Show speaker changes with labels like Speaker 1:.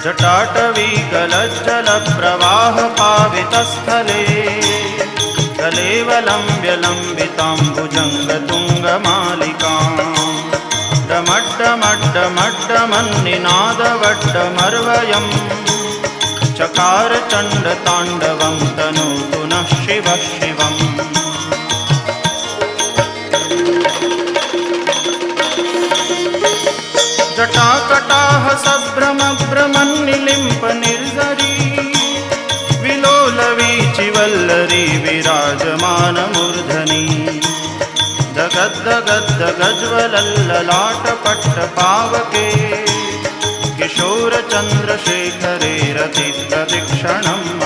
Speaker 1: जटाटवीगलज्जलप्रवाहपावितस्थले कलेवलम्ब्य लम्बिताम्बुजङ्गतुङ्गमालिकाम् डमड्डमड्डमड्डमन्निनादवड्डमर्वयम् चकार चण्डताण्डवं तनोतु नः शिवः शिवम्। जटाकटाह सभ्रमभ्रमन्निलिम्प निर्झरी विलोलवीचिवल्लरी विराजमानमूर्धनि दगद्दगद्दगज्ज्वलल्ललाटपट्टपावके किशोरचन्द्रशेखरे रतिप्रतिक्षणम्